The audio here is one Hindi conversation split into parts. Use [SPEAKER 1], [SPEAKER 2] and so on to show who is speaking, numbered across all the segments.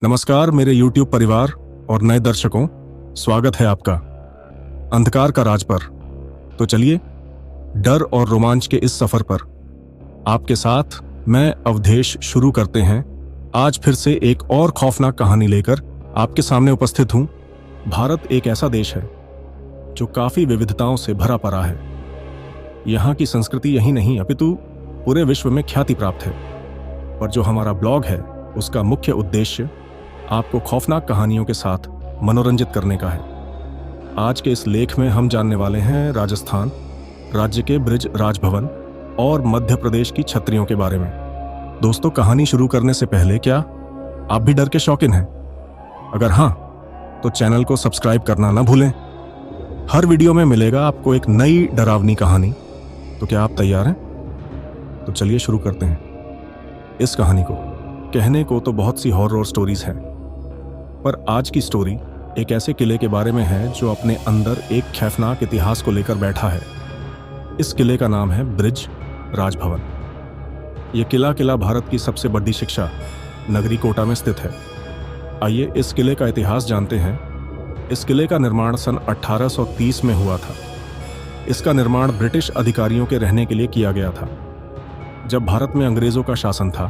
[SPEAKER 1] नमस्कार मेरे YouTube परिवार और नए दर्शकों, स्वागत है आपका अंधकार का राज पर। तो चलिए डर और रोमांच के इस सफर पर आपके साथ मैं अवधेश शुरू करते हैं। आज फिर से एक और खौफनाक कहानी लेकर आपके सामने उपस्थित हूं। भारत एक ऐसा देश है जो काफी विविधताओं से भरा पड़ा है। यहाँ की संस्कृति यही नहीं अपितु पूरे विश्व में ख्याति प्राप्त है। पर जो हमारा ब्लॉग है उसका मुख्य उद्देश्य आपको खौफनाक कहानियों के साथ मनोरंजित करने का है। आज के इस लेख में हम जानने वाले हैं राजस्थान राज्य के ब्रिज राजभवन और मध्य प्रदेश की छतरियों के बारे में। दोस्तों, कहानी शुरू करने से पहले क्या आप भी डर के शौकीन हैं? अगर हाँ, तो चैनल को सब्सक्राइब करना ना भूलें। हर वीडियो में मिलेगा आपको एक नई डरावनी कहानी। तो क्या आप तैयार हैं? तो चलिए शुरू करते हैं इस कहानी को। कहने को तो बहुत सी हॉरर स्टोरीज हैं, पर आज की स्टोरी एक ऐसे किले के बारे में है जो अपने अंदर एक खौफनाक इतिहास को लेकर बैठा है। इस किले का नाम है ब्रिज राजभवन। यह किला भारत की सबसे बड़ी शिक्षा नगरी कोटा में स्थित है। आइए इस किले का इतिहास जानते हैं। इस किले का निर्माण सन 1830 में हुआ था। इसका निर्माण ब्रिटिश अधिकारियों के रहने के लिए किया गया था। जब भारत में अंग्रेजों का शासन था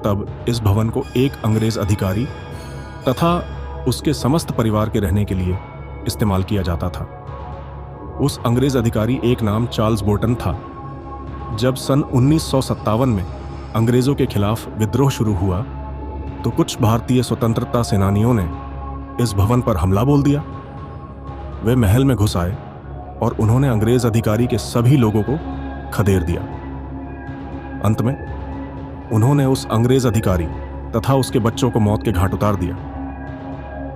[SPEAKER 1] तब इस भवन को एक अंग्रेज अधिकारी तथा उसके समस्त परिवार के रहने के लिए इस्तेमाल किया जाता था। उस अंग्रेज अधिकारी एक नाम चार्ल्स बोर्टन था। जब सन 1957 में अंग्रेजों के खिलाफ विद्रोह शुरू हुआ तो कुछ भारतीय स्वतंत्रता सेनानियों ने इस भवन पर हमला बोल दिया। वे महल में घुस आए और उन्होंने अंग्रेज अधिकारी के सभी लोगों को खदेड़ दिया। अंत में उन्होंने उस अंग्रेज अधिकारी तथा उसके बच्चों को मौत के घाट उतार दिया।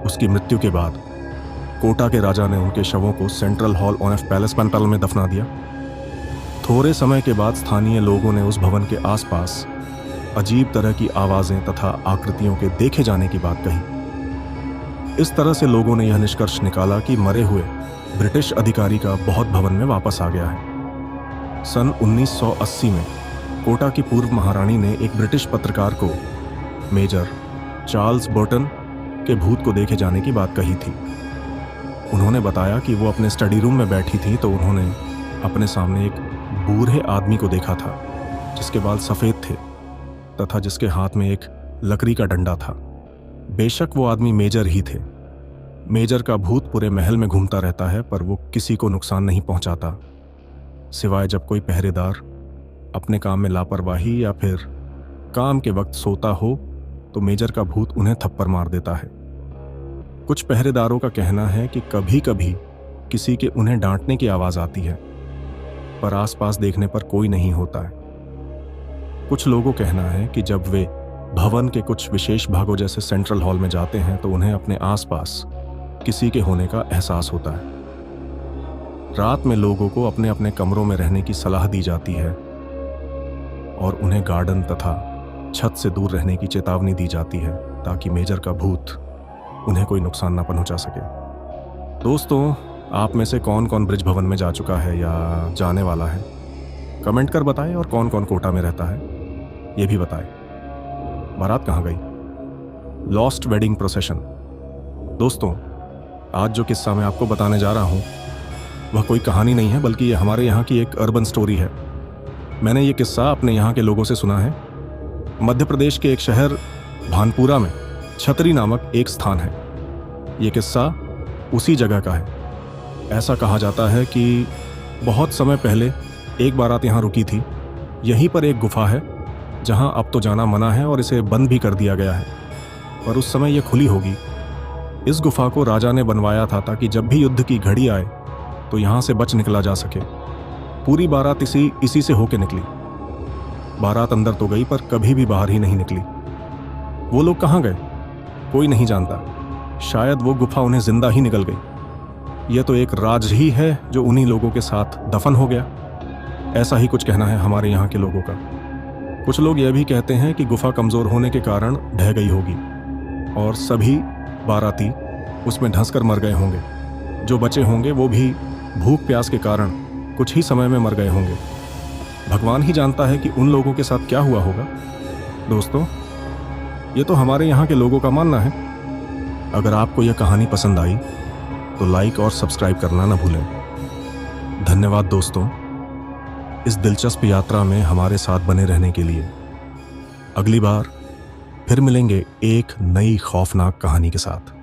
[SPEAKER 1] उसकी मृत्यु के बाद कोटा के राजा ने उनके शवों को सेंट्रल हॉल ऑफ पैलेस पंटाल में दफना दिया। थोड़े समय के बाद स्थानीय लोगों ने उस भवन के आसपास अजीब तरह की आवाजें तथा आकृतियों के देखे जाने की बात कही। इस तरह से लोगों ने यह निष्कर्ष निकाला कि मरे हुए ब्रिटिश अधिकारी का बहुत भवन में वापस आ गया है। सन 1980 में कोटा की पूर्व महारानी ने एक ब्रिटिश पत्रकार को मेजर चार्ल्स बोर्टन के भूत को देखे जाने की बात कही थी। उन्होंने बताया कि वो अपने स्टडी रूम में बैठी थी तो उन्होंने अपने सामने एक बूढ़े आदमी को देखा था जिसके बाल सफ़ेद थे तथा जिसके हाथ में एक लकड़ी का डंडा था। बेशक वो आदमी मेजर ही थे। मेजर का भूत पूरे महल में घूमता रहता है पर वो किसी को नुकसान नहीं पहुंचाता, सिवाय जब कोई पहरेदार अपने काम में लापरवाही या फिर काम के वक्त सोता हो तो मेजर का भूत उन्हें थप्पड़ मार देता है। कुछ पहरेदारों का कहना है कि कभी कभी किसी के उन्हें डांटने की आवाज आती है पर आसपास देखने पर कोई नहीं होता है। कुछ लोगों का कहना है कि जब वे भवन के कुछ विशेष भागों जैसे सेंट्रल हॉल में जाते हैं तो उन्हें अपने आसपास किसी के होने का एहसास होता है। रात में लोगों को अपने अपने कमरों में रहने की सलाह दी जाती है और उन्हें गार्डन तथा छत से दूर रहने की चेतावनी दी जाती है ताकि मेजर का भूत उन्हें कोई नुकसान ना पहुंचा सके। दोस्तों, आप में से कौन कौन ब्रिज भवन में जा चुका है या जाने वाला है? कमेंट कर बताएं। और कौन कौन कोटा में रहता है ये भी बताएं। बारात कहाँ गई? Lost wedding procession. दोस्तों, आज जो किस्सा मैं आपको बताने जा रहा हूँ वह कोई कहानी नहीं है बल्कि ये हमारे यहाँ की एक अर्बन स्टोरी है। मैंने ये किस्सा अपने यहाँ के लोगों से सुना है। मध्य प्रदेश के एक शहर भानपुरा में छतरी नामक एक स्थान है। ये किस्सा उसी जगह का है। ऐसा कहा जाता है कि बहुत समय पहले एक बारात यहाँ रुकी थी। यहीं पर एक गुफा है जहाँ अब तो जाना मना है और इसे बंद भी कर दिया गया है, पर उस समय यह खुली होगी। इस गुफा को राजा ने बनवाया था ताकि जब भी युद्ध की घड़ी आए तो यहाँ से बच निकला जा सके। पूरी बारात इसी से होके निकली। बारात अंदर तो गई पर कभी भी बाहर ही नहीं निकली। वो लोग कहाँ गए कोई नहीं जानता। शायद वो गुफा उन्हें जिंदा ही निकल गई। यह तो एक राज ही है जो उन्हीं लोगों के साथ दफन हो गया। ऐसा ही कुछ कहना है हमारे यहाँ के लोगों का। कुछ लोग यह भी कहते हैं कि गुफा कमजोर होने के कारण ढह गई होगी और सभी बाराती उसमें धंसकर मर गए होंगे। जो बचे होंगे वो भी भूख प्यास के कारण कुछ ही समय में मर गए होंगे। भगवान ही जानता है कि उन लोगों के साथ क्या हुआ होगा। दोस्तों, ये तो हमारे यहाँ के लोगों का मानना है। अगर आपको यह कहानी पसंद आई तो लाइक और सब्सक्राइब करना न भूलें। धन्यवाद दोस्तों, इस दिलचस्प यात्रा में हमारे साथ बने रहने के लिए। अगली बार फिर मिलेंगे एक नई खौफनाक कहानी के साथ।